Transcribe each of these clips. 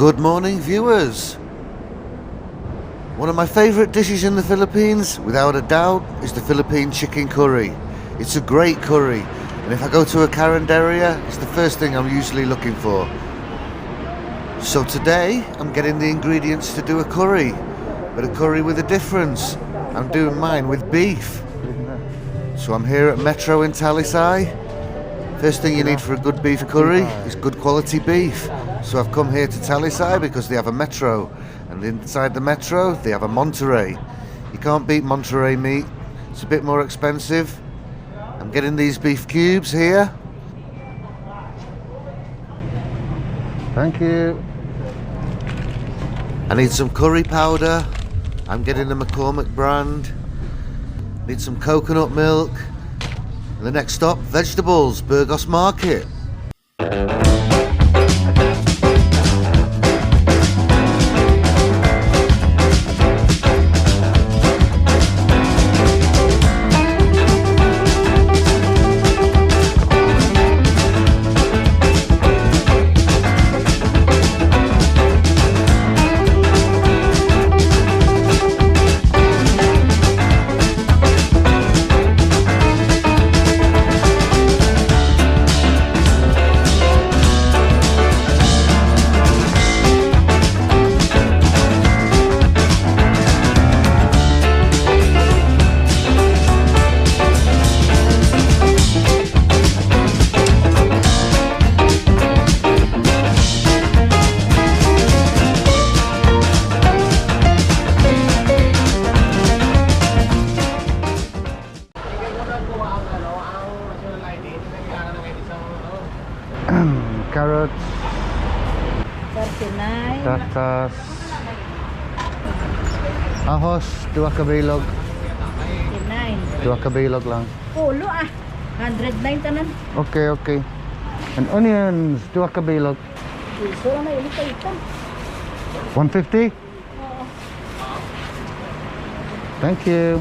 Good morning, viewers. One of my favourite dishes in the Philippines, without a doubt, is the Philippine chicken curry. It's a great curry, and if I go to a carinderia, it's the first thing I'm usually looking for. So today, I'm getting the ingredients to do a curry, but a curry with a difference. I'm doing mine with beef. So I'm here at Metro in Talisay. First thing you need for a good beef curry is good quality beef. So I've come here to Talisay because they have a Metro, and inside the Metro they have a Monterey. You can't beat Monterey meat. It's a bit more expensive. I'm getting these beef cubes here. Thank you. I need some curry powder. I'm getting the McCormick brand. Need some coconut milk. And the next stop, vegetables, Burgos Market. Carrots, 39. tatas, ahos, 2 kabilog. 39. 2 kabilog lang. Pulo 109 tanan. Okay. And onions, 2 kabilog. Piso lang na ulit ito. 150? Oo. Thank you.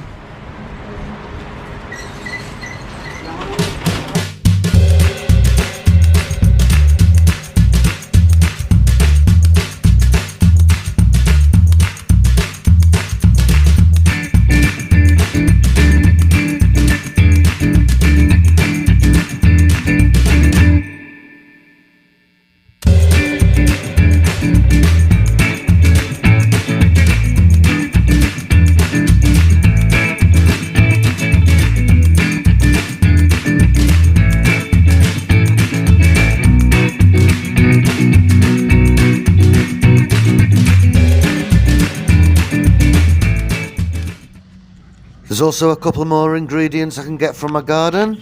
There's also a couple more ingredients I can get from my garden.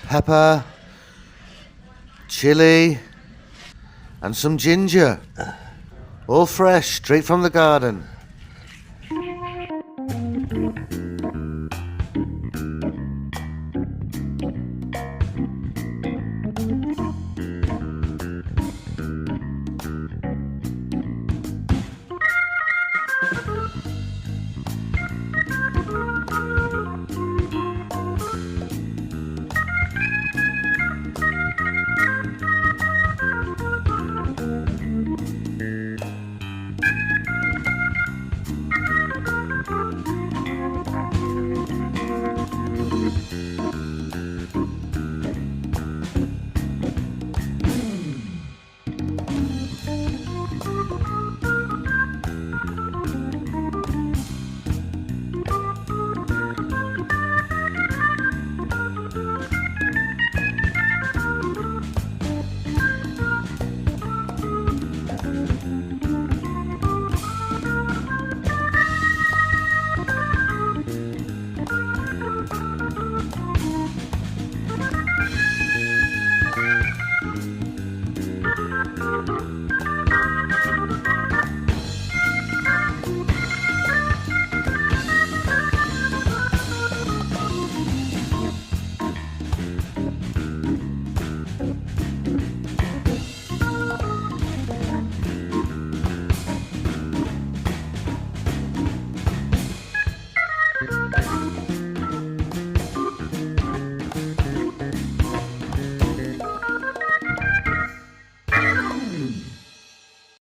Pepper, chili, and some ginger. All fresh, straight from the garden.